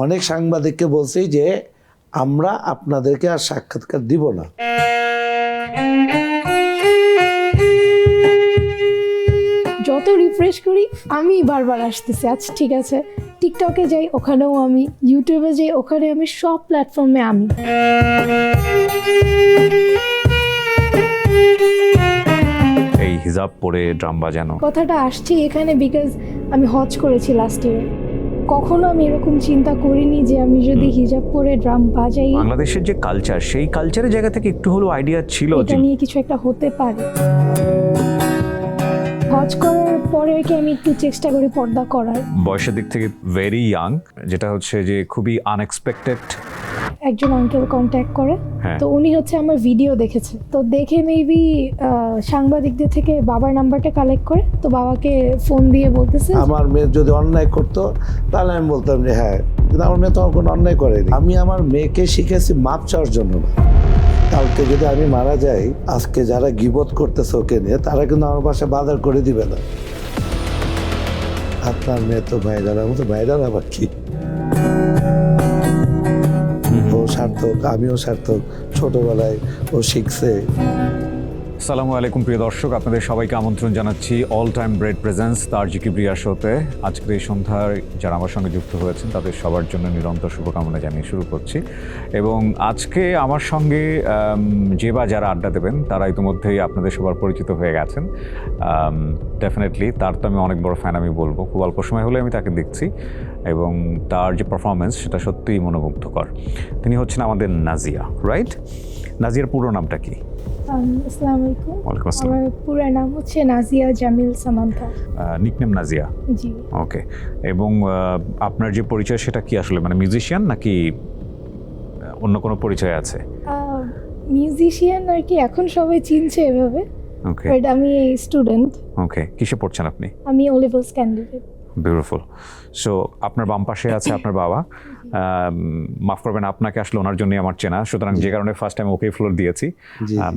অনেক সাংবাদিককে বলছি যে আমরা আপনাদেরকে আর সাক্ষাৎকার দিব না। যত রিফ্রেশ করি আমি বারবার আসতেছি। আচ্ছা ঠিক আছে, টিকটকে যাই ওখানেও আমি, ইউটিউবে যাই ওখানে আমি, সব প্ল্যাটফর্মে আমি। এই হিজাব পরে ড্রাম বাজানো কথাটা আসছে এখানে বিকজ আমি হজ করেছি লাস্ট ইয়ার। কখনো আমি এরকম চিন্তা করিনি যে আমি যদি হিজাব পরে ড্রাম বাজাই, বাংলাদেশের যে কালচার, সেই কালচারের জায়গা থেকে একটু হলেও আইডিয়া ছিল যে এটা নিয়ে কিছু একটা হতে পারে। হজ করার পরে কি আমি একটু চেষ্টা করি পর্দা করার। বয়সের দিক থেকে ভেরি ইয়াং, যেটা হচ্ছে যে খুবই আনএক্সপেক্টেড। একজন আঙ্কেল কন্ট্যাক্ট করে, হ্যাঁ। তো উনি হচ্ছে আমার ভিডিও দেখেছে, তো দেখে মেবি সাংবাদিকদের থেকে বাবার নাম্বারটা কালেক্ট করে, তো বাবাকে ফোন দিয়ে বলতেছে আমার মেয়ে যদি অন্যায় করতো তাহলে আমি বলতাম যে হ্যাঁ, কিন্তু আমার মেয়ে তো কোনো অন্যায় করেনি। আমি আমার মেয়েকে শিখেছি মাপ চাওয়ার জন্য না। কালকে যদি আমি মারা যাই, আজকে যারা গীবত করতেছে ওকে নিয়ে, তারা কিন্তু আমার পাশে বাজার করে দিবে না। আপনার মেয়ে তো ভাইরাল, আমি তো ভাইরাল আবার কি? ও সার্থক, আমিও সার্থক। ছোটবেলায় ও শিখছে। আসসালামু আলাইকুম প্রিয় দর্শক, আপনাদের সবাইকে আমন্ত্রণ জানাচ্ছি all time bread presents Tarzi Kibria শোতে। আজকের এই সন্ধ্যায় যারা আমার সঙ্গে যুক্ত হয়েছেন তাদের সবার জন্য নিরন্তর শুভকামনা জানিয়ে শুরু করছি। এবং আজকে আমার সঙ্গে যে বা যারা আড্ডা দেবেন তারা ইতিমধ্যেই আপনাদের সবার পরিচিত হয়ে গেছেন। ডেফিনেটলি তার তো আমি অনেক বড় ফ্যান, আমি বলবো। খুব অল্প সময় হলে আমি তাকে দেখছি এবং তার যে পারফরমেন্স সেটা সত্যিই মনোমুগ্ধকর। তিনি হচ্ছেন আমাদের নাজিয়া, রাইট? নাজিয়ার পুরো নামটা কি? আসসালামু আলাইকুম। ওয়ালাইকুম আসসালাম। আমার পুরো নাম হচ্ছে নাজিয়া জামিল সামান্থা। নিকনেম নাজিয়া। জি। ওকে। এবং আপনার যে পরিচয় সেটা কি আসলে, মানে মিউজিশিয়ান নাকি অন্য কোনো পরিচয় আছে? মিউজিশিয়ান আর কি, এখন সবাই চিনছে এভাবে, ওকে বাট আমি স্টুডেন্ট। ওকে। কিসে পড়ছেন আপনি? আমি O levels candidate. Beautiful. So আপনার বাম পাশে আছে আপনার বাবা। মাফ করবেন, আপনাকে আসলে ওনার জন্যই আমার চেনা, সুতরাং যে কারণে ফার্স্ট টাইম ওকে ফ্লোর দিয়েছি।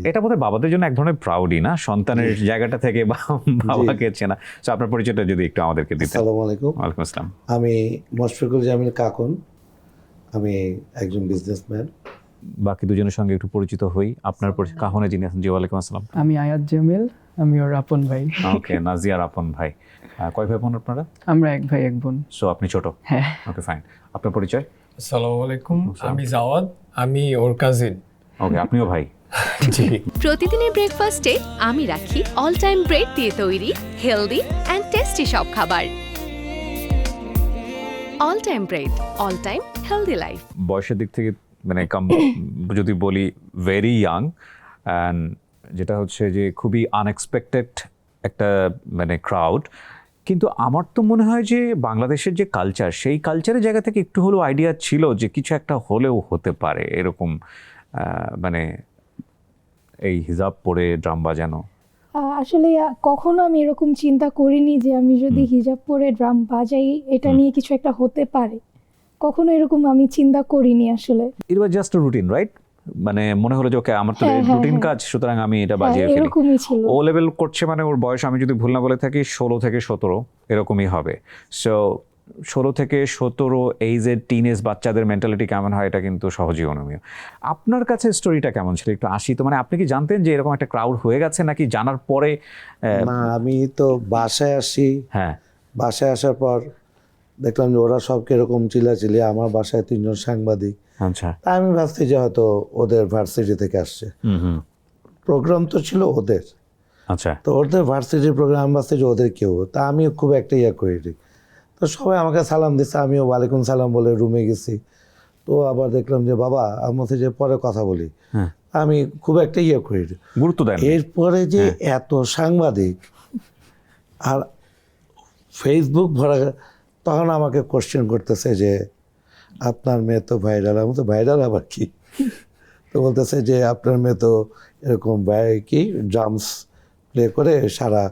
এটা বোধহয় বাবাদের জন্য এক ধরনের প্রাউডই না, সন্তানের জায়গাটা থেকে বাবাকে চেনা। সো আপনার পরিচয়টা যদি একটু আমাদেরকে দিতেন। আসসালামু আলাইকুম। ওয়ালাইকুম আসসালাম। আমি মোশফিকুল জামিল কাকুন, আমি একজন বিজনেসম্যান। বাকি দুজনের সঙ্গে একটু পরিচিত হই। আপনার কাহনে যিনি আছেন। জি, ওয়ালাইকুম আসসালাম। আমি আয়াত জামিল, আমি ওর আপন ভাই। ওকে, নাজিয়ার আপন ভাই। কয় ভাই বোন আপনারা? আমরা এক ভাই এক বোন। সো আপনি ছোট? হ্যাঁ। ওকে, ফাইন। আপনার পরিচয়? আসসালামু আলাইকুম, আমি জাওয়াদ, আমি ওর কাজিন। ওকে, আপনিও ভাই? জি। প্রতিদিনের ব্রেকফাস্টে আমি রাখি অল টাইম ব্রেড দিয়ে তৈরি হেলদি অ্যান্ড টেস্টি সব খাবার। All time bread, all time healthy life. বয়সের দিক থেকে মানে যদি বলি ভেরি ইয়াং, অ্যান্ড যেটা হচ্ছে যে খুবই আনএক্সপেক্টেড একটা মানে ক্রাউড। কিন্তু আমার তো মনে হয় যে বাংলাদেশের যে কালচার, সেই কালচারের জায়গা থেকে একটু হলেও আইডিয়া ছিল যে কিছু একটা হলেও হতে পারে এরকম, মানে এই হিজাব পরে ড্রাম বাজানো। আসলে কখনো আমি এরকম চিন্তা করিনি যে আমি যদি হিজাব পরে ড্রাম বাজাই, এটা নিয়ে কিছু একটা হতে পারে। কখনো এরকম আমি চিন্তা করিনি আসলে। It was just a routine, right? মানে মনে হলো যে ওকে আমার তো রুটিন কাজ, সুতরাং আমি এটা বাজিয়ে ফেলি। এরকমই ছিল। ও লেভেল করছে মানে ওর বয়স, আমি যদি ভুল না বলে থাকি, 16 থেকে 17 এরকমই হবে। সো 16 থেকে 17 এই যে টিনেজ বাচ্চাদের মেন্টালিটি কেমন হয় এটা কিন্তু সহজেই অনুমেয়। আপনার কাছে স্টোরিটা কেমন ছিল একটু আসি তো। মানে আপনি কি জানতেন যে এরকম একটা ক্রাউড হয়ে গেছে, নাকি জানার পরে? না, আমি তো বাসায় আসি। হ্যাঁ। বাসায় আসার পর দেখলাম যে ওরা সব কিরকম চিল্লাচিল্লি। আমার বাসায় 3 জন সাংবাদিক। আচ্ছা। তা আমি ভাবছি যে হয়তো ওদের ভার্সিটি থেকে আসছে। প্রোগ্রাম তো ছিল ওদের। আচ্ছা। তো ওদের ভার্সিটির প্রোগ্রাম, আমি ভাবছি যে ওদের কেউ। তা আমি খুব একটা করিনি। তো সবাই আমাকে সালাম দিচ্ছে, আমিও ওয়ালাইকুম সালাম বলে রুমে গেছি। তো আবার দেখলাম যে বাবা, আমি বলছি যে পরে কথা বলি। আমি খুব একটা করিনি, গুরুত্ব দেন। এরপরে যে এত সাংবাদিক আর ফেসবুক ভরা, তখন আমাকে কোশ্চেন করতেছে যে আপনার মেয়ে তো ভাইরাল। আমি তো ভাইরাল আবার কি? তো বলতেছে যে আপনার মেয়ে তো এরকম কি ড্রামস প্লে করে সারা।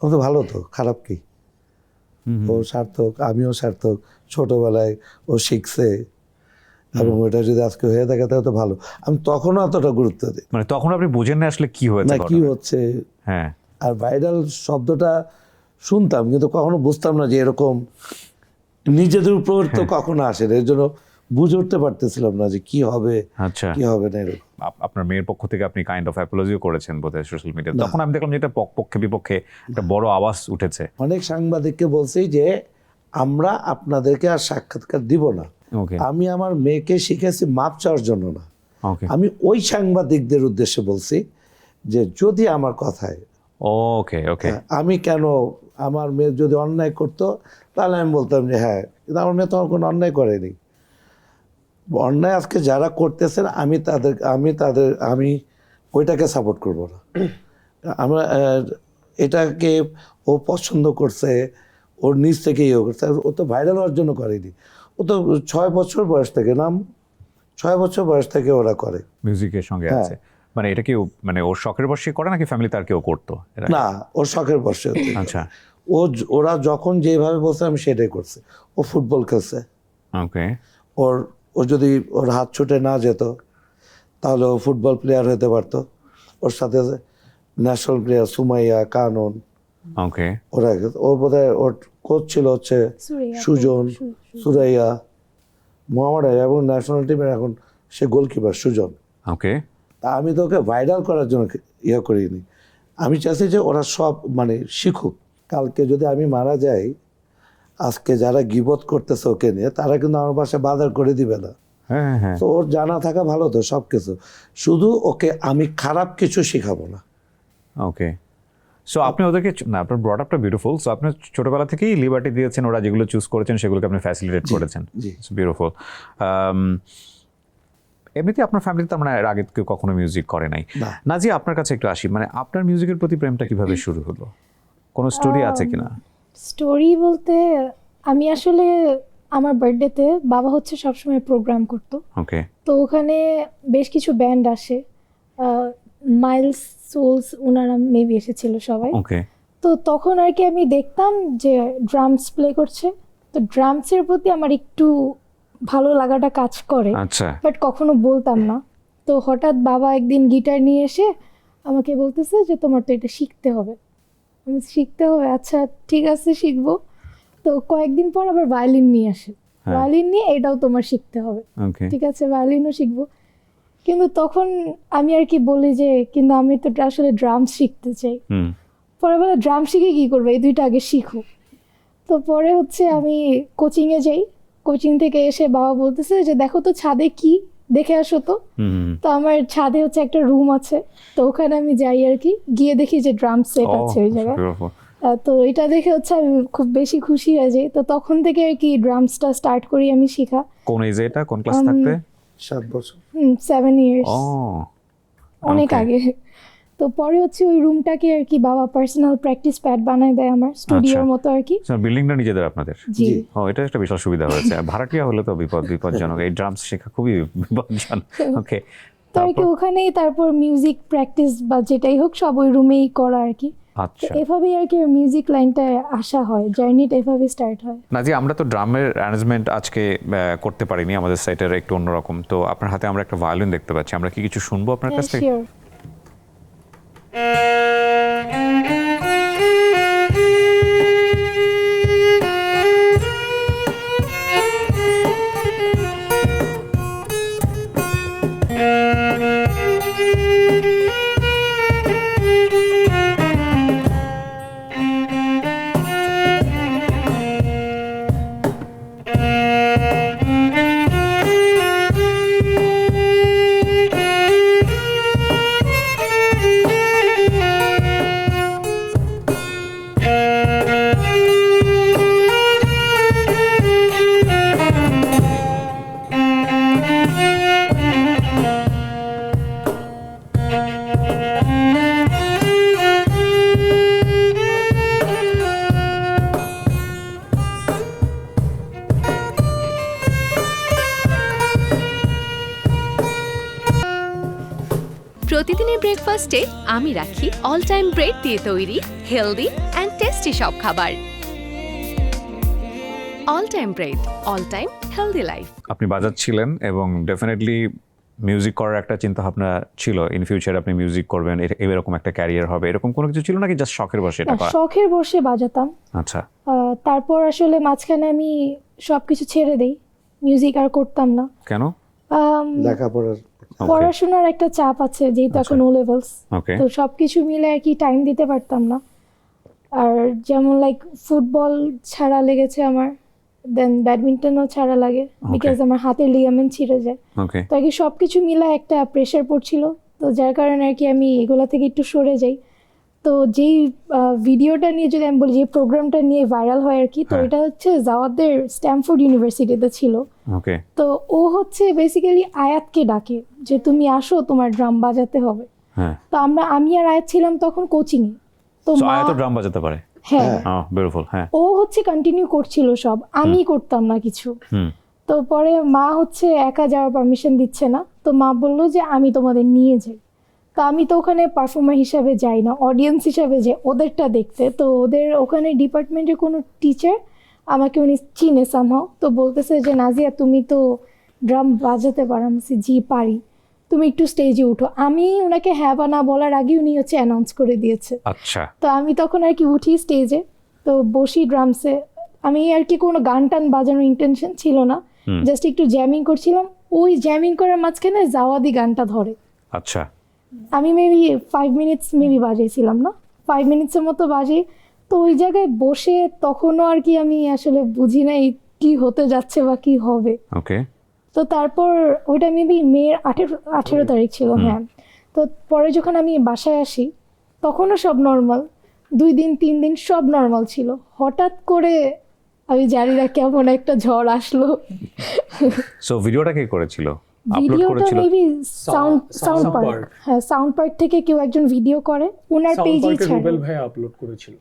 আমি তো ভালো, তো খারাপ কি? ও সার্থক, আমিও সার্থক। ছোটবেলায় ও শিখছে এবং ওটা যদি আজকে হয়ে থাকে তাহলে তো ভালো। আমি তখনও অতটা গুরুত্ব দিই মানে তখন আপনি বুঝেন না আসলে কি হয়েছে, না কি হচ্ছে। হ্যাঁ। আর ভাইরাল শব্দটা শুনতাম কিন্তু কখনো বুঝতাম না যে এরকম নিজেদের উপর তো কখনো আসে না, এর জন্য বুঝে উঠতে পারতেছিলাম না যে কি হবে আচ্ছা, কি হবে না এরকম। আপনার মেয়ের পক্ষ থেকে আপনি কাইন্ড অফ অ্যাপোলজিও করেছেন বোধহয় সোশ্যাল মিডিয়াতে, তখন আমি দেখলাম যে এটা পক্ষে বিপক্ষে একটা বড় আওয়াজ উঠেছে। অনেক সাংবাদিককে বলছি যে আমরা আপনাদেরকে আর সাক্ষাৎকার দিব না। ওকে আমি আমার মেয়েকে শিখেছি মাপ চাওয়ার জন্য না, ওকে আমি ওই সাংবাদিকদের উদ্দেশ্যে বলছি যে যদি আমার কথায় ওকে ওকে আমি কেন, আমার মেয়ে যদি অন্যায় করতো তাহলে আমি বলতাম যে হ্যাঁ, কিন্তু আমার মেয়ে তো আমার কোনো অন্যায় করেনি। অন্যায় আজকে যারা করতেছেন আমি ওইটাকে সাপোর্ট করব না। আমরা এটাকে ও পছন্দ করছে, ওর নিজ থেকে ইয়ে করছে, ও তো ভাইরাল হওয়ার জন্য করেনি। ও তো 6 বছর বয়স থেকে 6 বছর বয়স থেকে ওরা করে মিউজিকের সঙ্গে হ্যাঁ। আছে। মানে এটা কি মানে ওর শখের বশে করে নাকি ফ্যামিলি তার কেউ করতো এরা? না, ওর শখের বয়সে আচ্ছা ওরা যখন যেভাবে বলছে আমি সেটাই করছি। ও ফুটবল খেলছে, ওকে ও যদি ওর হাত ছুটে না যেত তাহলে ও ফুটবল প্লেয়ার হতে পারতো। ওর সাথে ন্যাশনাল প্লেয়ার সুমাইয়া, কানন, ওকে ওরা ওর বোধহয় ওর কোচ ছিল হচ্ছে সুজন, সুরাইয়া, মোহাম্মদ আলী, এবং ন্যাশনাল টিমের এখন সে গোলকিপার সুজন। ওকে তা আমি তো ওকে ভাইরাল করার জন্য ইয়ে করিনি, আমি চাইছি যে ওরা সব মানে শিখুক। কালকে যদি আমি মারা যাই, আজকে যারা গিবত করতেছে ওকে নিয়ে তারা কিন্তু আমার বাসায় বাজার করে দিবে না। হ্যাঁ হ্যাঁ তো ওর জানা থাকা ভালো তো সব কিছু, শুধু ওকে আমি খারাপ কিছু শিখাবো না। ওকে সো আপনি ওদেরকে না, আপনার ব্রট আপটা বিউটিফুল। সো আপনি ছোটবেলা থেকেই লিবার্টি দিয়েছেন, ওরা যেগুলো চুজ করেছেন সেগুলোকে আপনি ফ্যাসিলিটেট করেছেন। জি। It's beautiful. এমনিতে আপনার ফ্যামিলিতে তার মানে এর আগে কেউ কখনো মিউজিক করে নাই। না। নাজি, আপনার কাছে একটু আসি, মানে আপনার মিউজিকের প্রতি প্রেমটা কিভাবে শুরু হলো? কোনো স্টোরি আছে কিনা? স্টোরি বলতে আমি আসলে আমার বার্থডেতে বাবা হচ্ছে সবসময় প্রোগ্রাম করতো, ওকে তো ওখানে বেশ কিছু ব্যান্ড আসে, মাইলস সোলস ওনারা মেবি এসেছিল সবাই। ওকে তো তখন আর কি আমি দেখতাম যে ড্রামস প্লে করছে, তো ড্রামসের প্রতি আমার একটু ভালো লাগাটা কাজ করে, আচ্ছা বাট কখনো বলতাম না। তো হঠাৎ বাবা একদিন গিটার নিয়ে এসে আমাকে বলতেছে যে তোমার তো এটা শিখতে হবে। আমি শিখতে হবে, আচ্ছা ঠিক আছে শিখবো। তো কয়েকদিন পর আবার ভায়োলিন নিয়ে আসে, হ্যাঁ। ভায়োলিন নিয়ে এটাও তোমার শিখতে হবে। ওকে ঠিক আছে ভায়োলিনও শিখবো, কিন্তু তখন আমি আর কি বলি যে কিন্তু আমি তো আসলে ড্রামস শিখতে চাই। হুম পরে বলে ড্রাম শিখে কী করবে, এই দুইটা আগে শিখো। তো পরে হচ্ছে আমি কোচিংয়ে যাই, কোচিং থেকে এসে বাবা বলতেছে যে দেখো তো ছাদে কি, দেখে আসো তো। হুম তো আমার ছাদে হচ্ছে একটা রুম আছে, তো ওখানে আমি যাই আর কি, গিয়ে দেখি যে ড্রাম সেট আছে ওই জায়গায়। তো এটা দেখে হচ্ছে আমি খুব বেশি খুশি হয়ে যাই। তো তখন থেকে আর কি ড্রামসটা স্টার্ট করি আমি শেখা। কোন এজে এটা, কোন ক্লাস থাকতে? 7 বছর। 7 ইয়ার্স, ও অনেক okay. আগে। তো পরে হচ্ছে ওই রুমটাকে আর কি বাবা পার্সোনাল প্র্যাকটিস প্যাড বানায় দেয় আমার স্টুডিওর মতো আর কি। বিল্ডিংটা নিজেদের আপনাদের? জি। ও, এটা একটা বিশাল সুবিধা হয়েছে। ভাড়াটিয়া হলে তো বিপজ্জনক, এই ড্রামস শেখা খুবই বিপজ্জনক। ওকে তো আর কি ওখানেই তারপর মিউজিক প্র্যাকটিস বা যেটাই হোক সব ওই রুমেই করা আর কি। তো আচ্ছা এভাবেই আর কি মিউজিক লাইনটায় আসা হয়, জার্নিটা এভাবেই স্টার্ট হয়। নাজি, আমরা তো ড্রামের অ্যারেঞ্জমেন্ট আজকে করতে পারিনি, আমাদের সাইটের একটু অন্যরকম। তো আপনার হাতে আমরা একটা ভায়োলিন দেখতে পাচ্ছি, আমরা কি কিছু শুনবো আপনার কাছ থেকে? শিওর। প্রতিদিনের ব্রেকফাস্টে আমি রাখি অল টাইম ব্রেড দিয়ে তৈরি হেলদি অ্যান্ড টেস্টি সব খাবার। All time bread, all time healthy life. আপনি বাজাচ্ছিলেন এবং ডেফিনেটলি মিউজিক করার একটা চিন্তা ভাবনা ছিল, ইন ফিউচার আপনি মিউজিক করবেন, এরকম একটা ক্যারিয়ার হবে, এরকম কোনো কিছু ছিল নাকি জাস্ট শখের বসে এটা করা? শখের বসে বাজাতাম। আচ্ছা তারপর আসলে মাঝখানে আমি সব কিছু ছেড়ে দিই, মিউজিক আর করতাম না। কেন? লেখাপড়ার পড়াশোনার একটা চাপ আছে যেহেতু এখন ও লেভেলস, ওকে, তো সব কিছু মিলে আর কি টাইম দিতে পারতাম না। আর যেমন লাইক ফুটবল ছাড়া লেগেছে আমার, দেন ব্যাডমিন্টনও ছাড়া লাগে বিকজ আমার হাতের লিগামেন্ট ছিঁড়ে যায়। ওকে, তো আর কি সব কিছু মিলে একটা প্রেশার পড়ছিল, তো যার কারণে আর কি আমি এগুলা থেকে একটু সরে যাই। তো যেই ভিডিওটা নিয়ে যদি আমি বলি, যে প্রোগ্রামটা নিয়ে ভাইরাল হয় আর কি, তো হ্যাঁ। এটা হচ্ছে জাওয়াদের স্ট্যামফোর্ড ইউনিভার্সিটিতে ছিল। ওকে, তো ও হচ্ছে বেসিক্যালি আয়াতকে ডাকে যে তুমি আসো, তোমার ড্রাম বাজাতে হবে। হ্যাঁ। তো আমি আর আয়াত ছিলাম তখন কোচিংয়ে। তো সো মা, আয়াত ড্রাম বাজাতে পারে? হ্যাঁ, বিউটিফুল। হ্যাঁ। ও হচ্ছে কন্টিনিউ করছিল সব, আমি করতাম না কিছু। হুম। তো পরে মা হচ্ছে একা যাওয়ার পারমিশন দিচ্ছে না, তো মা বললো যে আমি তোমাদের নিয়ে যাই। তো আমি তো ওখানে পারফর্মার হিসাবে যাই না, অডিয়েন্স হিসাবে যাই ওদেরটা দেখতে। তো ওদের ওখানে ডিপার্টমেন্টের কোনো টিচার আমাকে উনি চিনে সামহাও, তো বলতেছে যে নাজিয়া তুমি তো ড্রাম বাজাতে পারো। আমি বলছি, জি পারি, তুমি একটু স্টেজে উঠো। আমি ওনাকে হ্যাঁ বা না বলার আগে উনি হচ্ছে অ্যানাউন্স করে দিয়েছে। আচ্ছা। তো আমি তখন আর কি উঠি স্টেজে, তো বসি ড্রামসে। আমি আর কি কোনো গান টান বাজানোর ইন্টেনশন ছিল না, জাস্ট একটু জ্যামিং করছিলাম। ওই জ্যামিং করার মাঝখানে জাওয়াদি গানটা ধরে। আচ্ছা। আমি মেবি 5 মিনিটস বাজিয়েছিলাম না, 5 মিনিটসের মতো বাজি। তো ওই জায়গায় বসে তখনও আর কি আমি আসলে বুঝি নাই কি হতে যাচ্ছে বা কি হবে। ওকে। তো তারপর ওইটা মেবি মেয়ের 18 তারিখ ছিল, হ্যাঁ। তো পরে যখন আমি বাসায় আসি তখনও সব নর্মাল, 2 দিন 3 দিন সব নর্মাল ছিল। হঠাৎ করে আমি জানি না কেমন একটা ঝড় আসলো। সো ভিডিওটা কে করেছিল? আপলোড ভিডিওটা করেছিল? Maybe sound Sound part, part। হ্যাঁ সাউন্ড পার্ট থেকে কেউ একজন ভিডিও করে, ওনার সাউন্ড পেজেই পার্কে ছাড়ে। রুবেল ভাই আপলোড করেছিল।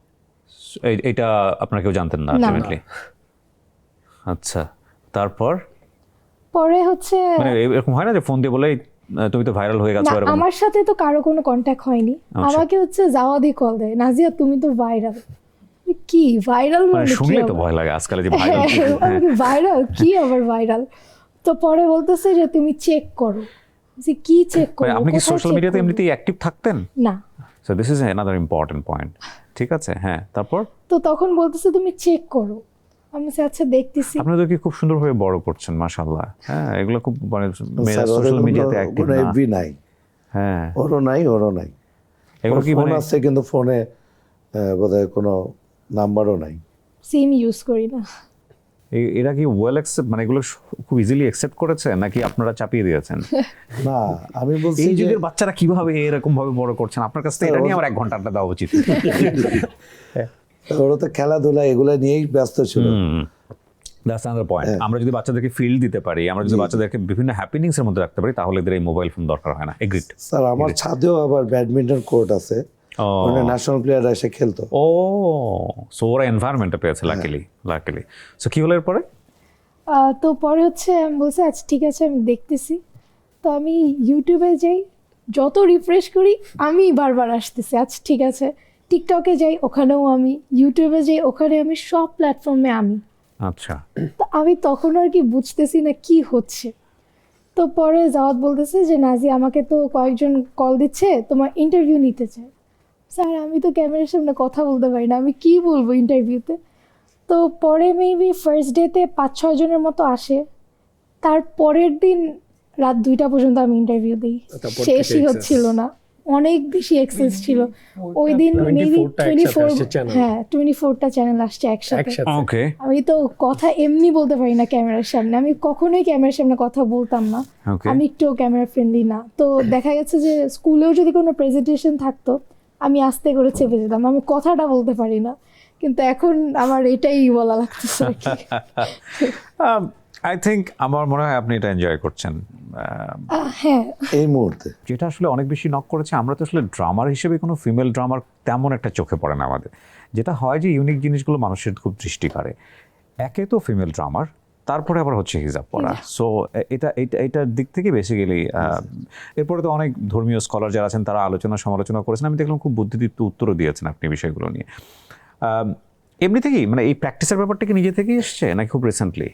এটা আপনারা কেউ জানতেন না না। আলটিমেটলি? আচ্ছা। তারপর পরে হচ্ছে মানে এরকম হয় না যে ফোন দিয়ে বলে তুমি তো ভাইরাল হয়ে গেছো না, এরকম? আমার সাথে তো কারো কোনো কন্ট্যাক্ট হয়নি। আচ্ছা। আমাকে হচ্ছে জাওয়াদি কল দেয়, নাজিয়া তুমি তো ভাইরাল। কি ভাইরাল মানে মানে কি শুনলেই তো আবার? ভয় লাগে আজকাল যে ভাইরাল। আমি ভাইরাল কি আবার ভাইরাল? তো পরে বলতেছে যে তুমি চেক করো। যে কি চেক করো? আপনি কি কোথায় সোশ্যাল check মিডিয়াতে করবো? এমনিতেই অ্যাক্টিভ থাকতেন? না। So this is another important point. ঠিক আছে, হ্যাঁ। তারপর তো তখন বলতেছে তুমি চেক করো। আমি বলছি, আচ্ছা দেখতেছি। আপনাদের কি খুব সুন্দরভাবে বড় করছেন, মাশাআল্লাহ। হ্যাঁ, এগুলো খুব মানে স্যার, ওদের সোশ্যাল মিডিয়াতে অ্যাক্টিভ কোনো না। এফবি নাই, হ্যাঁ, ওরও নাই। এগুলো কি ফোন মানে আছে কিন্তু ফোনে বোধহয় কোনো নাম্বারও নাই। সিম ইউজ করি না। এরা কি ওয়েল অ্যাকসেপ্ট, মানে এগুলো খুব ইজিলি অ্যাকসেপ্ট করেছে নাকি আপনারা চাপিয়ে দিয়েছেন? না, আমি বলছি এই যে যুগের বাচ্চারা কিভাবে এরকম ভাবে বড় করছেন? আপনার কাছে তো এটা নিয়ে আমার 1 ঘন্টা আড্ডা দেওয়া উচিত। ওরা তো খেলাধুলা এগুলো নিয়েই ব্যস্ত ছিল। That's another point. আমরা যদি বাচ্চাদেরকে ফিল্ড দিতে পারি, আমরা যদি বাচ্চাদেরকে বিভিন্ন হ্যাপেনিংস এর মধ্যে রাখতে পারি, তাহলে এদের এই মোবাইল ফোন দরকার হয় না। এগ্রিড। স্যার, আমার ছাদেও আবার ব্যাডমিন্টন কোর্ট আছে, ওখানে ন্যাশনাল প্লেয়াররা এসে খেলতো। ও, সো ওরা এনভায়রনমেন্টটা পেয়েছে লাকিলি। সো কি হলো এরপরে? তো পরে হচ্ছে আমি বলছি আচ্ছা ঠিক আছে আমি দেখতেছি। তো আমি ইউটিউবে যাই, যত রিফ্রেশ করি আমি বারবার আসতেছি আচ্ছা ঠিক আছে। টিকটকে যাই, ওখানেও আমি। ইউটিউবে যাই, ওখানে আমি। সব প্ল্যাটফর্মে আমি। আচ্ছা। তো আমি তখন আর কি বুঝতেছি না কি হচ্ছে। তো পরে জাওয়াত বলতেছে যে নাজি আমাকে তো কয়েকজন কল দিচ্ছে, তোমার ইন্টারভিউ নিতে চায়। স্যার আমি তো ক্যামেরার সামনে কথা বলতে পারি না, আমি কি বলবো ইন্টারভিউতে? তো পরে মেবি ফার্স্ট ডেতে 5-6 জনের মতো আসে। তার পরের দিন রাত 2টা পর্যন্ত আমি ইন্টারভিউ দিই, তারপর শেষই থেকে হচ্ছিল না, অনেক বেশি এক্সেস ছিল ওই দিন। মেবি 24টা হ্যাঁ 24টা চ্যানেল আসছে একসাথে। একসাথে। ওকে। আমি তো কথা এমনি বলতে পারি না ক্যামেরার সামনে, আমি কখনোই ক্যামেরার সামনে কথা বলতাম না। ওকে। আমি একটু ক্যামেরা ফ্রেন্ডলি না। তো দেখা গেছে যে স্কুলেও যদি কোনো প্রেজেন্টেশন থাকতো আমি আস্তে করে চেপে যেতাম, আমি কথাটা বলতে পারি না। কিন্তু এখন আমার এটাই বলা লাগতেছে আর কি। আই থিঙ্ক আমার মনে হয় আপনি এটা এনজয় করছেন। হ্যাঁ, এই মুহূর্তে যেটা আসলে অনেক বেশি নক করেছে, আমরা তো আসলে ড্রামার হিসেবে কোনো ফিমেল ড্রামার তেমন একটা চোখে পড়ে না আমাদের। যেটা হয় যে ইউনিক জিনিসগুলো মানুষের খুব দৃষ্টি কাড়ে। একে তো ফিমেল ড্রামার, তারপরে আবার হচ্ছে হিজাব পরা। সো এটার দিক থেকে বেসিক্যালি এরপরে তো অনেক ধর্মীয় স্কলার যারা আছেন তারা আলোচনা সমালোচনা করেছেন। আমি দেখলাম খুব বুদ্ধিদীপ্ত উত্তরও দিয়েছেন আপনি বিষয়গুলো নিয়ে। এমনি থেকেই মানে এই প্র্যাকটিসের ব্যাপারটা কি নিজে থেকেই এসছে নাকি খুব রিসেন্টলি?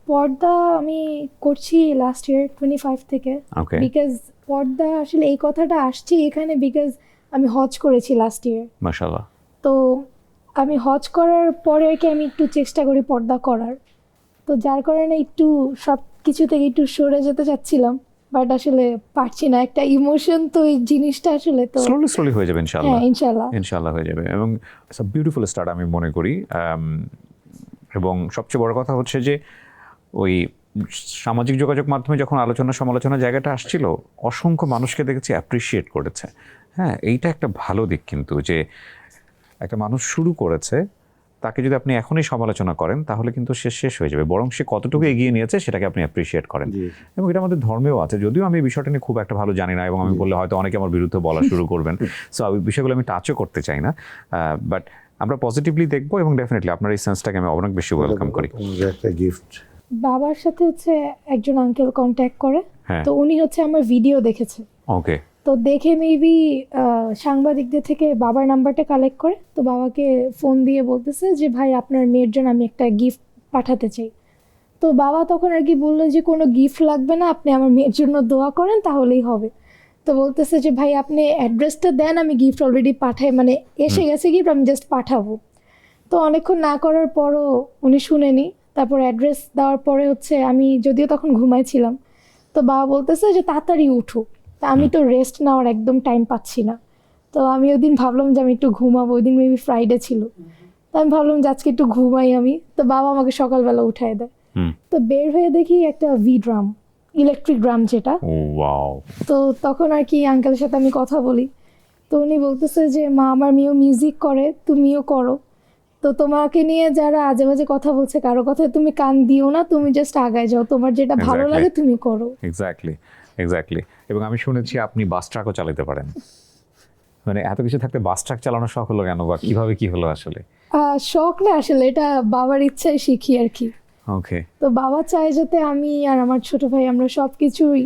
পর্দা আমি করছি লাস্ট ইয়ার 25 থেকে। ওকে। বিকজ পর্দা আসলে এই কথাটা আসছে এখানে বিকজ আমি হজ করেছি লাস্ট ইয়ার। মাশাআল্লাহ। তো আমি হজ করার পরে আর কি আমি একটু চেষ্টা করি পর্দা করার, তো যার কারণে একটু সব কিছু থেকে একটু সরে যেতে চাচ্ছিলাম, বাট আসলে পারছি না, একটা ইমোশন তো এই জিনিসটা আসলে তো স্লোলি হয়ে যাবে ইনশাআল্লাহ। হ্যাঁ ইনশাল্লাহ। ইনশাআল্লাহ হয়ে যাবে এবং ইটস আ বিউটিফুল স্টার্ট আমি মনে করি। এবং সবচেয়ে বড় কথা হচ্ছে যে ওই সামাজিক যোগাযোগ মাধ্যমে যখন আলোচনা সমালোচনা জায়গাটা আসছিল, অসংখ্য মানুষকে দেখেছি অ্যাপ্রিসিয়েট করেছে। হ্যাঁ, এইটা একটা ভালো দিক, কিন্তু যে একটা মানুষ শুরু করেছে তাকে যদি আপনি এখনই সমালোচনা করেন তাহলে কিন্তু সে শেষ হয়ে যাবে, বরং সে কতটুকু এগিয়ে নিয়েছে সেটাকে আপনি অ্যাপ্রিসিয়েট করেন। এবং এটা আমাদের ধর্মেও আছে, যদিও আমি এই বিষয়টা নিয়ে খুব একটা ভালো জানি না এবং আমি বললে হয়তো অনেকে আমার বিরুদ্ধে বলা শুরু করবেন, সো এই বিষয়গুলো আমি টাচও করতে চাই না, বাট আমরা পজিটিভলি দেখবো এবং ডেফিনেটলি আপনার এই সেন্সটাকে আমি অনেক বেশি ওয়েলকাম করি। একটা গিফট বাবার সাথে হচ্ছে একজন আঙ্কেল কন্ট্যাক্ট করে, হ্যাঁ। তো উনি হচ্ছে আমার ভিডিও দেখেছে, ওকে, তো দেখে মেবি সাংবাদিকদের থেকে বাবার নাম্বারটা কালেক্ট করে, তো বাবাকে ফোন দিয়ে বলতেছে যে ভাই আপনার মেয়ের জন্য আমি একটা গিফট পাঠাতে চাই। তো বাবা তখন আর কি বললো যে কোনো গিফট লাগবে না, আপনি আমার মেয়ের জন্য দোয়া করেন তাহলেই হবে। তো বলতেছে যে ভাই আপনি অ্যাড্রেসটা দেন, আমি গিফট অলরেডি পাঠাই, মানে এসে গেছে গিফট, আমি জাস্ট পাঠাবো। তো অনেকক্ষণ না করার পরও উনি শুনেনি, তারপর অ্যাড্রেস দেওয়ার পরে হচ্ছে আমি যদিও তখন ঘুমাইছিলাম, তো বাবা বলতেছে যে তাড়াতাড়ি উঠো, তা আমি তো রেস্ট নেওয়ার একদম টাইম পাচ্ছি না। তো আমি ওই দিন ভাবলাম যে আমি একটু ঘুমাবো, ওই দিন মেবি ফ্রাইডে ছিল, তো আমি ভাবলাম যে আজকে একটু ঘুমাই আমি। তো বাবা আমাকে সকালবেলা উঠায় দেয়, তো বের হয়ে দেখি একটা ভি ড্রাম, ইলেকট্রিক ড্রাম যেটা। ওয়াও। তো তখন আর কি আঙ্কেলের সাথে আমি কথা বলি, তো উনি বলতেছে যে মা আমার মেয়েও মিউজিক করে, তুমিও করো, তো তোমাকে নিয়ে যারা আজে বাজে কথা বলছে কারো কথায় তুমি কান দিও না, তুমি জাস্ট আগায় যাও, তোমার যেটা ভালো Exactly. লাগে তুমি করো। এক্স্যাক্টলি। এবং আমি শুনেছি আপনি বাস ট্রাকও চালাতে পারেন, মানে এত কিছু থাকতে বাস ট্রাক চালানোর শখ হলো কেন, বা কিভাবে কি হলো আসলে? শখ না আসলে, এটা বাবার ইচ্ছায় শিখি আর কি। ওকে, তো বাবা চায় যাতে আমি আর আমার ছোট ভাই আমরা সবকিছুই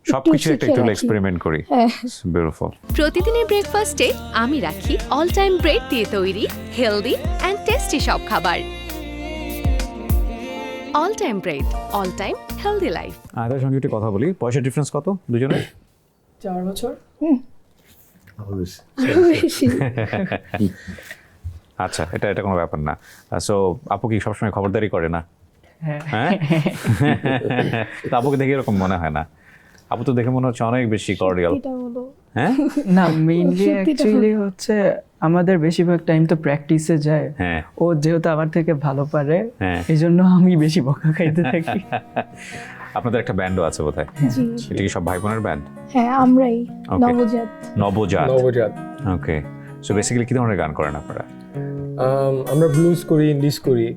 সবকিছু একটা একটু এক্সপেরিমেন্ট করি। হ্যাঁ। বিউটিফুল। প্রতিদিনের ব্রেকফাস্টে আমি রাখি অল টাইম ব্রেড দিয়ে তৈরি হেলদি অ্যান্ড টেস্টি সব খাবার। All time bread, all time healthy life. তার সঙ্গে একটু কথা বলি, পয়সা ডিফারেন্স কত দুজনের? 4 বছর। বেশি। আচ্ছা, এটা কোনো ব্যাপার না। সো আপু কি সবসময় খবরদারি করে না? হ্যাঁ। তো আপুকে দেখে এরকম মনে হয় না, আপু তো দেখে মনে হচ্ছে অনেক বেশি কর্ডিয়াল। এটা বলো। হ্যাঁ, না মেইনলি সত্যিটা অ্যাকচুয়ালি হচ্ছে আমাদের বেশিরভাগ টাইম তো প্র্যাকটিসে যায়, হ্যাঁ। ও যেহেতু আমার থেকে ভালো পারে হ্যাঁ। এই জন্য আমি বেশি বকা খাইতে থাকি। আপনাদের একটা ব্যান্ডও আছে বোধহয়, জি এটা কি সব ভাই বোনের ব্যান্ড? হ্যাঁ আমরাই Okay. নবজাত। নবজাত। নবজাত। ওকে, সো বেসিক্যালি কি ধরনের গান করেন আপনারা? আমরা ব্লুজ করি, ইন্ডিস করি,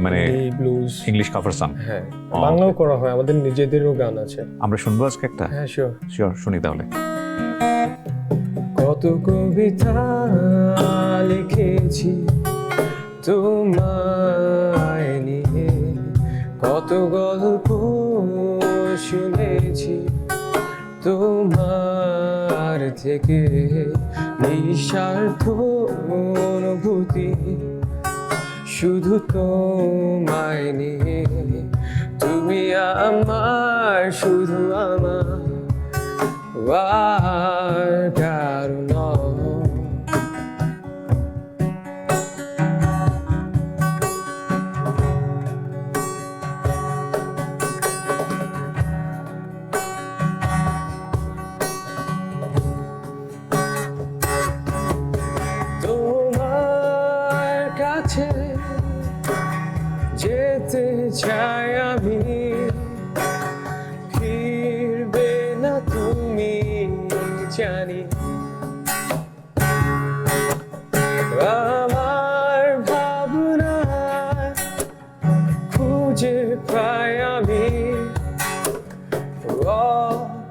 মানে ব্লুজ, ইংলিশ কভার সং? হ্যাঁ বাংলাও করা হয়, আমাদের নিজেদেরও গান আছে। আমরা শুনবো আজকে একটা? হ্যাঁ শিওর। শিওর, শুনি তাহলে। কত কবিতা লিখেছি তোমায় নিয়ে, কত গল্প শুনেছি তোমার থেকে, নিঃস্বার্থ অনুভূতি শুধু তোমায় নিয়ে, তুমি আমার শুধু আমার আর কারো নও। তোমার কাছে যেতে চাই আমি, ফিরবে না তুমি জানি, আমার ভাবনা খুঁজে পাই আমি,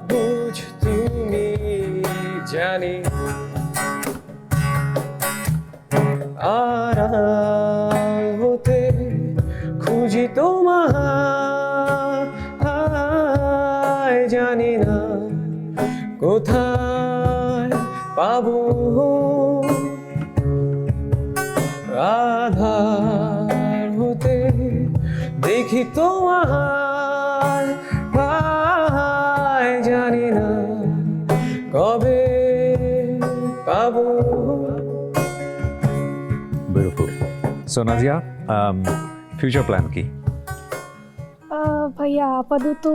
বুঝ তুমি জানি, আড়াল হতে খুঁজি তোমায়, জানি না কোথায় পাবো, আধার হতে দেখি তোমার, জানি না কবে পাবো। সো নাজিয়া, ফিউচার প্ল্যান কি? ভাইয়া আপাতত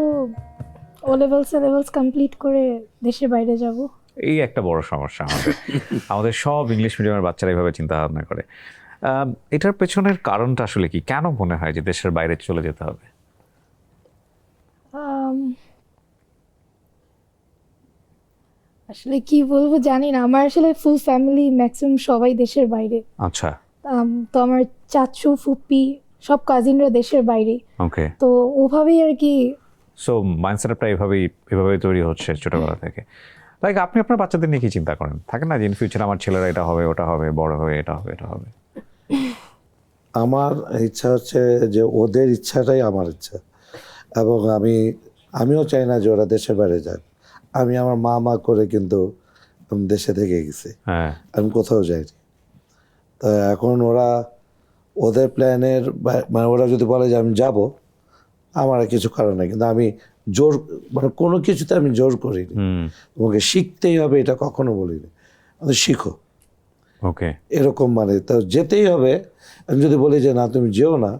ও লেভেলস কমপ্লিট করে দেশের বাইরে যাব। এই একটা বড় সমস্যা আমাদের সব ইংলিশ মিডিয়ামের বাচ্চারা এইভাবে চিন্তা ভাবনা করে। এটার পেছনের কারণটা আসলে কি? কেন মনে হয় যে দেশের বাইরে চলে যেতে হবে? আসলে কি বলবো জানি না, আমার আসলে ফুল ফ্যামিলি ম্যাক্সিমাম সবাই দেশের বাইরে। আচ্ছা, তো আমার চাচু ফুপ্পি সব কাজিনরা দেশের বাইরে, ওকে। তো ওভাবেই আর কি। সো মাইন্ডসেটটা এভাবেই তৈরি হচ্ছে ছোটবেলা থেকে। লাইক আপনি আপনার বাচ্চাদের নিয়ে কি চিন্তা করেন? থাকে না যে ইন ফিউচার আমার ছেলেরা এটা হবে, ওটা হবে, বড় হয়ে এটা হবে। আমার ইচ্ছা হচ্ছে যে ওদের ইচ্ছাটাই আমার ইচ্ছা, এবং আমিও চাই না যে ওরা দেশের বাইরে যাক। আমি আমার মা করে কিন্তু আমি দেশে থেকে গেছি, হ্যাঁ, আমি কোথাও যাইনি। তো এখন ওদের প্ল্যানের মানে ওরা যদি বলে যে আমি যাব, আমার আর কিছু কারণ নেই। কিন্তু আমি জোর মানে কোনো কিছুতে আমি জোর করিনি। তোমাকে শিখতেই হবে এটা কখনো বলিনি, আমাদের শিখো ওকে। এরকম মানে তো যেতেই হবে। আমি যদি বলি যে না তুমি যেও না,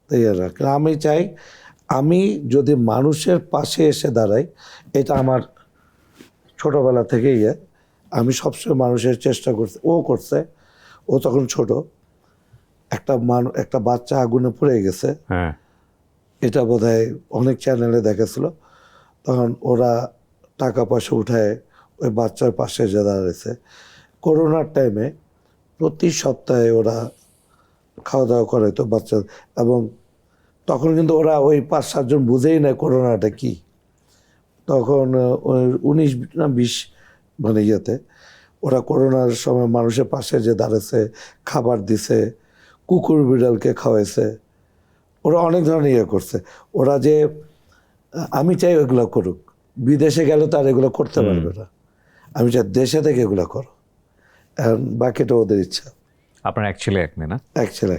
তাই আর আমি চাই আমি যদি মানুষের পাশে এসে দাঁড়াই, এটা আমার ছোটোবেলা থেকেই আমি সবসময় মানুষের চেষ্টা করছি। ও করছে, ও তখন ছোট, একটা বাচ্চা আগুনে পুড়ে গেছে, হ্যাঁ, এটা বোধহয় অনেক চ্যানেলে দেখেছিল। তখন ওরা টাকা পয়সা উঠায় ওই বাচ্চার পাশে যে দাঁড়িয়েছে। করোনার টাইমে প্রতি সপ্তাহে ওরা খাওয়া দাওয়া করে তো বাচ্চা, এবং তখন কিন্তু ওরা ওই 5-7 জন বুঝেই নেয় করোনাটা কি। তখন 19 না 20 মানে ইয়েতে ওরা করোনার সময় মানুষের পাশে যে দাঁড়িয়েছে, খাবার দিছে, কুকুর বিড়ালকে খাওয়াইছে, ওরা অনেক ধরনের ইয়ে করছে। ওরা যে আমি চাই ওইগুলো করুক, বিদেশে গেলে তো আর এগুলো করতে পারবে না। আমি চাই দেশে থেকে এগুলো করো, এখন বাকিটা ওদের ইচ্ছা। আপনার এক ছেলে এক মেয়ে না? এক ছেলে।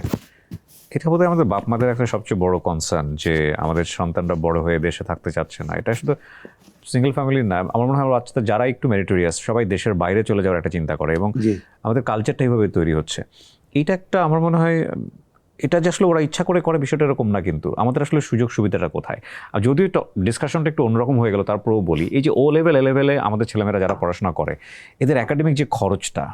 এটা বোধহয় আমাদের বাপ মাদের একটা সবচেয়ে বড় কনসার্ন, যে আমাদের সন্তানরা বড় হয়ে দেশে থাকতে চাচ্ছে না। এটা শুধু সিঙ্গেল ফ্যামিলির না, আমার মনে হয় বাচ্চাদের যারা একটু মেরিটোরিয়াস সবাই দেশের বাইরে চলে যাওয়ার একটা চিন্তা করে, এবং জি। আমাদের কালচারটা এইভাবে তৈরি হচ্ছে। এইটা একটা আমার মনে হয় এটা যে আসলে ওরা ইচ্ছা করে বিষয়টা এরকম না, কিন্তু আমাদের আসলে সুযোগ সুবিধাটা কোথায়। আর যদিও ডিসকাশনটা একটু অন্যরকম হয়ে গেল, তারপরেও বলি এই যে লেভেলে আমাদের ছেলেমেয়েরা যারা পড়াশোনা করে, এদের একাডেমিক যে খরচটা,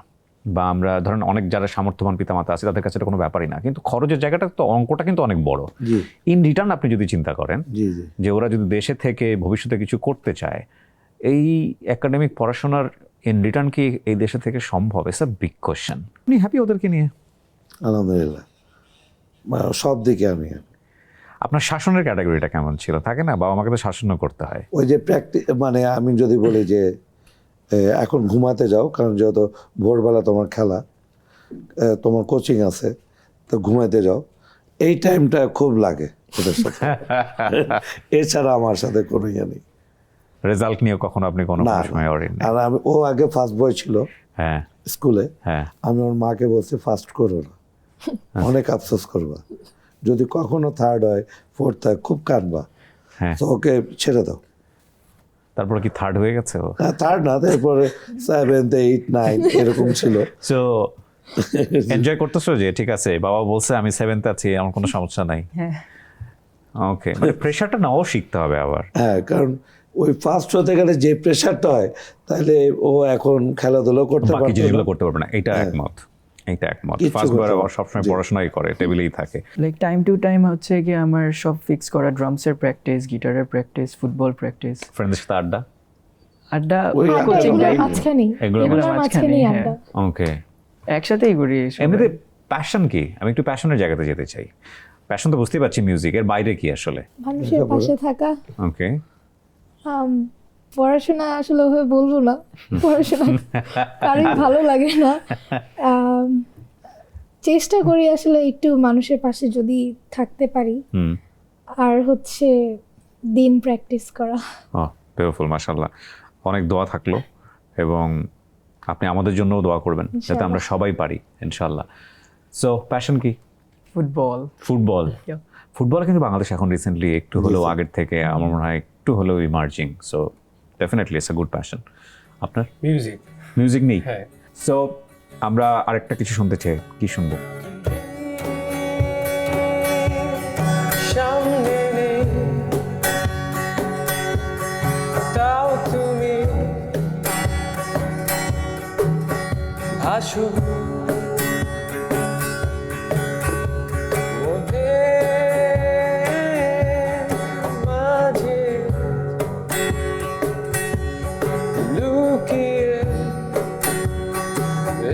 বা আমরা ধরেন অনেক যারা সামর্থ্যবান পিতামাতা আছে তাদের কাছে এটা কোনো ব্যাপারই না, কিন্তু খরচের জায়গাটা তো অঙ্কটা কিন্তু অনেক বড়। জি ইন রিটার্ন আপনি যদি চিন্তা করেন জি জি যে ওরা যদি দেশে থেকে ভবিষ্যতে কিছু করতে চায়, এই একাডেমিক পড়াশোনার ইন রিটার্ন কি এই দেশে থেকে সম্ভব? It's a big question. আপনি হ্যাপি ওদেরকে নিয়ে? আলহামদুলিল্লাহ, সব দিকে আমি। আপনার শাসনের ক্যাটাগরিটা কেমন ছিল? থাকে না বাবা মাকে তো শাসনও করতে হয়। ওই যে মানে আমি যদি বলি যে এখন ঘুমাতে যাও, কারণ যেহেতু ভোরবেলা তোমার খেলা, তোমার কোচিং আছে, তো ঘুমাতে যাও, এই টাইমটা খুব লাগে ওদের সাথে। এছাড়া আমার সাথে কোনো ইয়ে নেই। রেজাল্ট নিয়ে কখনো আপনি কোনো না, সময় অরিন? আর ও আগে ফার্স্ট বয় ছিল হ্যাঁ স্কুলে, হ্যাঁ। আমি ওর মাকে বলছি ফার্স্ট করো না, অনেক আফসোস করবা, যদি কখনো থার্ড হয় ফোর্থ হয় খুব কাঁদবা, হ্যাঁ। তো ওকে ছেড়ে দাও। তারপরে কি থার্ড হয়ে গেছে ও? থার্ড না, তারপরে 7, 8, 9 এরকম ছিল। সো এনজয় করতেছো যে ঠিক আছে বাবা বলছে আমি 7th আছি, আমার কোনো সমস্যা নাই? হ্যাঁ। ওকে, মানে প্রেশারটা নাও শিখতে হবে আবার। হ্যাঁ, কারণ ওই ফার্স্ট হতে গেলে যে প্রেশারটা হয়, তাহলে ও এখন খেলাধুলো করতে বাকি পারতো জিনিসগুলো না। করতে পারবে না, এটা একমত। কিচ্ছু ফার্স্ট বার করতে আবার পারবে না। সবসময় জি। পড়াশোনাই করে, টেবিলেই থাকে। লাইক টাইম টু টাইম হচ্ছে কি আমার সব ফিক্স করা, ড্রামসের প্র্যাকটিস, গিটারের প্র্যাকটিস, ফুটবল প্র্যাকটিস, ফ্রেন্ডদের সাথে আড্ডা। আড্ডা ওই আড্ডা কোচিং এগুলোর টাইম মাঝখানেই, এগুলোর এগুলোর মাঝখানে, মাঝখানেই হ্যাঁ। আড্ডা। ওকে, একসাথেই করি সবাই। এমনিতে প্যাশন কি? আমি একটু প্যাশনের জায়গাতে যেতে চাই। প্যাশন তো বুঝতেই পারছি মিউজিক, এর বাইরে কি আসলে? মানুষের পাশে থাকা। ওকে, পড়াশোনা আসলে ওভাবে বলবো না, পড়াশোনা কারোই ভালো লাগে না। চেষ্টা করি আসলে একটু মানুষের পাশে যদি থাকতে পারি, আর হচ্ছে দিন প্র্যাকটিস করা। বিউটিফুল, মাশাআল্লাহ। অনেক দোয়া থাকলো, এবং আপনি আমাদের জন্যও দোয়া করবেন যাতে আমরা সবাই পারি ইনশাআল্লাহ। সো প্যাশন কি? ফুটবল। ফুটবল। Yeah. ফুটবল কিন্তু বাংলাদেশ এখন রিসেন্টলি একটু হলেও আগের থেকে আমার মনে হয় একটু হলেও emerging. So definitely it's a good passion. আপনার মিউজিক। মিউজিক নেই? হ্যাঁ। সো আমরা আরেকটা কিছু শুনতে চাই, কি শুনবো? আসো ওদের মাঝে লুকিয়ে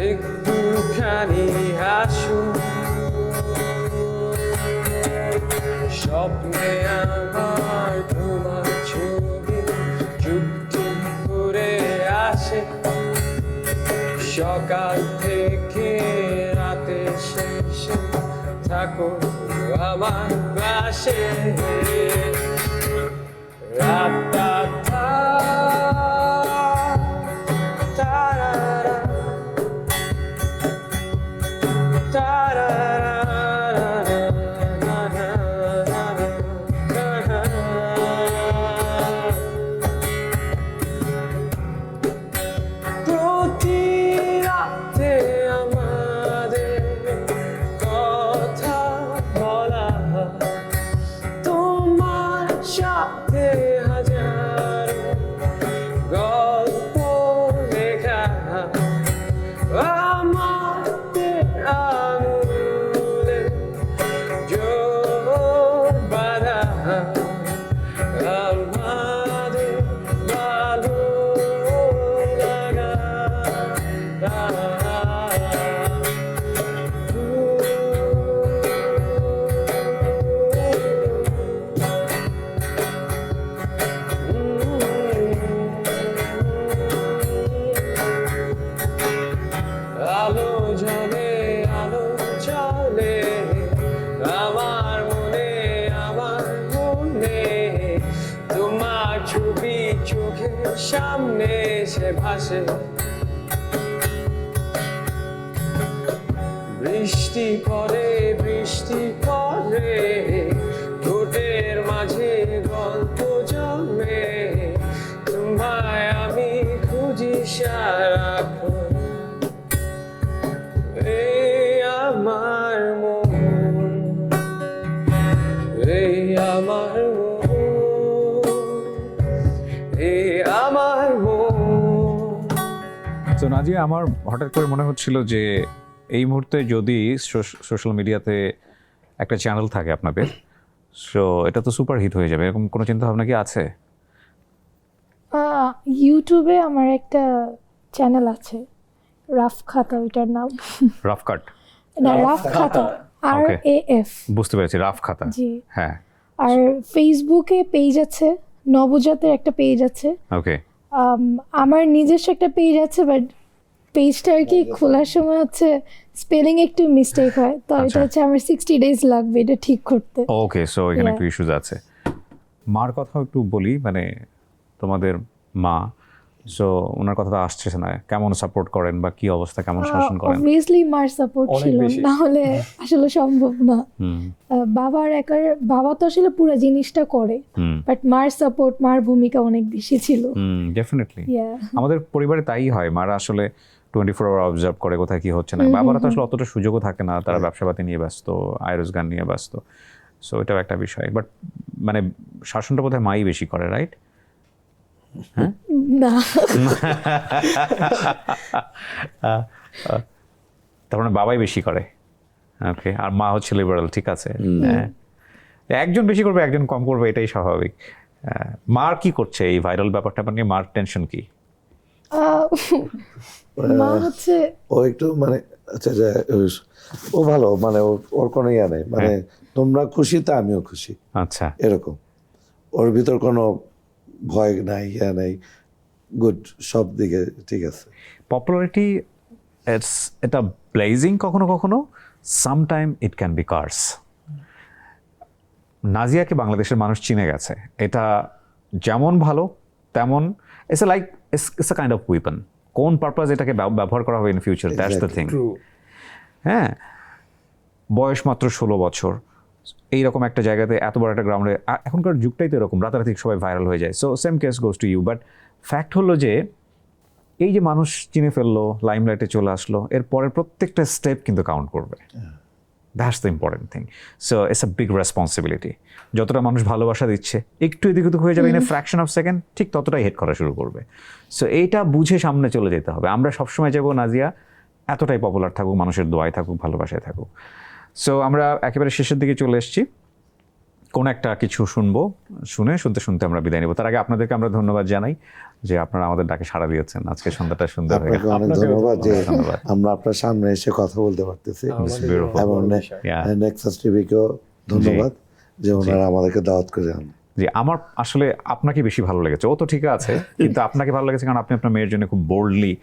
একটুখানি হাসো স্বপ্নে আমার তোমার ছবি চুপটি করে আসে সকাল থেকে রাতে শেষে থাকো আমার পাশে রাতা তারারা প্রতি রাতে আমাদের কথা বলা তোমার সাথে হাজারো গল্প লেখা আমাদের আঙুলে জোর বাঁধা আমাদের ভালো লাগা আলো জ্বলে আলো চলে আমার মনে তোমার ছবি চোখের সামনে সে ভাসে বৃষ্টি পড়ে ঠোঁটের মাঝে গল্প জমে তোমায় আমি খুঁজি সারাক্ষণ এই আমার মন এই আমার মন এই আমার মন। তো নাজিয়া, আমার হঠাৎ করে মনে হচ্ছিল যে এই মুহূর্তে যদি সোশ্যাল মিডিয়াতে একটা চ্যানেল থাকে আপনাদের, সো এটা তো সুপার হিট হয়ে যাবে, এরকম কোনো চিন্তা ভাবনা কি আছে? ইউটিউবে আমার একটা চ্যানেল আছে, রাফ খাতা, ওইটার নাম রাফ কাট? না, রাফ খাতা, RAF। বুঝতে পেরেছি, রাফ খাতা। জি। হ্যাঁ, আর ফেসবুকে পেজ আছে, নবজাতের একটা পেজ আছে, ওকে। আমার নিজস্ব একটা পেজ আছে, বাট পেজটা আর কি খোলার সময় হচ্ছে স্পেলিং একটু মিস্টেক হয়, তো এটা হচ্ছে আমার 60 days লাগবে এটা ঠিক করতে। ওকে, সো এখানে Yeah. একটু ইস্যুজ আছে। মার কথাও একটু বলি, মানে তোমাদের মা, সো ওনার কথাটা আসছে না, কেমন সাপোর্ট করেন বা কি অবস্থা, কেমন শাসন করেন? অবভিয়াসলি মার সাপোর্ট অনেক ছিল, বেশি। না হলে আসলে সম্ভব না। হুম বাবা তো আসলে পুরো জিনিসটা করে, হুম বাট মার সাপোর্ট, মার ভূমিকা অনেক বেশি ছিল। ডেফিনেটলি। Yeah. আমাদের পরিবারে তাই হয়, মারা আসলে 24 আওয়ার অবজার্ভ করে কোথায় কি হচ্ছে না। বাবারা তো আসলে অতটা সুযোগও থাকে না, তারা ব্যবসাপাতি নিয়ে ব্যস্ত, আয় রোজগার নিয়ে ব্যস্ত, সো এটাও একটা বিষয়। বাট মানে শাসনটা বোধহয় মাই বেশি করে, রাইট? না, তার মানে বাবাই বেশি করে, ওকে, আর মা হচ্ছে লিবারাল, ঠিক আছে। হ্যাঁ, একজন বেশি করবে একজন কম করবে, এটাই স্বাভাবিক। মার কি করছে এই ভাইরাল ব্যাপারটা নিয়ে, মার টেনশন কি? মা হচ্ছে ও একটু মানে আচ্ছা যে ও ভালো, মানে ওর কোনো ইয়া নেই, মানে তোমরা খুশি তা আমিও খুশি, আচ্ছা, এরকম। ওর ভিতর কোনো ভয় নাই, ইয়া নাই, গুড, সব দিকে ঠিক আছে। পপুলারিটি এটা ব্লেজিং, কখনো কখনো sometime it can be curse. নাজিয়াকে বাংলাদেশের মানুষ চিনে গেছে, এটা যেমন ভালো তেমন it's like it's a kind of weapon. কোন পারপাস এটাকে ব্যবহার করা হবে in future, that's the thing. হ্যাঁ, বয়স মাত্র 16 বছর, এইরকম একটা জায়গাতে এত বড় একটা গ্রাউন্ডে, এখনকার যুগটাই তো এরকম, রাতারাতি সবাই ভাইরাল হয়ে যায়। So same case goes to you. But fact হলো যে এই যে মানুষ চিনে ফেললো, লাইমলাইটে চলে আসলো, এর পরের প্রত্যেকটা স্টেপ কিন্তু কাউন্ট করবে। That's the important thing. So it's a big responsibility. যতটা মানুষ ভালোবাসা দিচ্ছে, একটু এদিক ওদিক হয়ে যাবে in a fraction of second, ঠিক ততটাই হেড করা শুরু করবে। সো এইটা বুঝে সামনে চলে যেতে হবে। আমরা সবসময় যাবো নাজিয়া এতটাই পপুলার থাকুক, মানুষের দোয়ায় থাকুক, ভালোবাসায় থাকুক। সো আমরা একেবারে শেষের দিকে চলে এসেছি, কোন একটা কিছু শুনতে শুনতে আমরা বিদায় নেব। তার আগে আপনাদেরকে আমরা ধন্যবাদ জানাই যে আপনারা আমাদের ডাকে সাড়া দিয়েছেন, আজকে সন্ধ্যাটা সুন্দর হয়ে আপনাকে গেল। অনেক আপনাকেও ধন্যবাদ যে ধন্যবাদ। আমরা আপনার সামনে এসে কথা বলতে পারতেছি। আমাদের beautiful. এবং বড় বিষয়। Yeah. নেক্সাস টিভিকেও ধন্যবাদ যে ওনারা আমাদেরকে দাওয়াত করে আনেন। জি, আমার আসলে আপনাকে বেশি ভালো লেগেছে। ও তো ঠিক আছে, কিন্তু আপনাকে ভালো লেগেছে কারণ আপনি আপনার মেয়ের জন্য খুব বোল্ডলি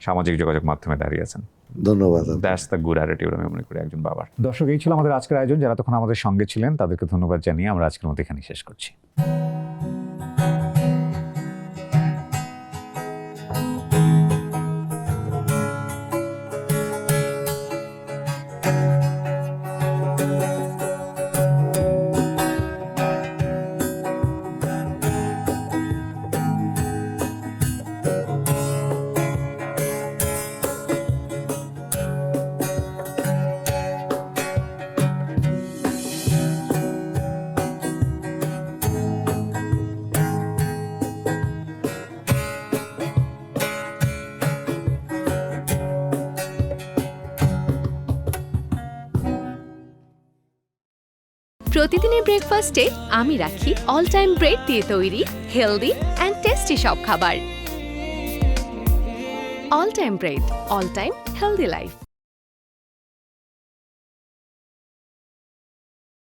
সামাজিক যোগাযোগ মাধ্যমে দাঁড়িয়েছেন। ধন্যবাদ। দ্যাটস দ্য গুড অ্যাটিটিউড আমি মনে করি একজন বাবার। দর্শক, এই ছিল আমাদের আজকের আয়োজন। যারা তখন আমাদের সঙ্গে ছিলেন তাদেরকে ধন্যবাদ জানিয়ে আমরা আজকের মতো এখানেই শেষ করছি। প্রতিদিনের ব্রেকফাস্টে আমি রাখি অল টাইম ব্রেড দিয়ে তৈরি হেলদি অ্যান্ড টেস্টি সব খাবার। All time bread, all time healthy life.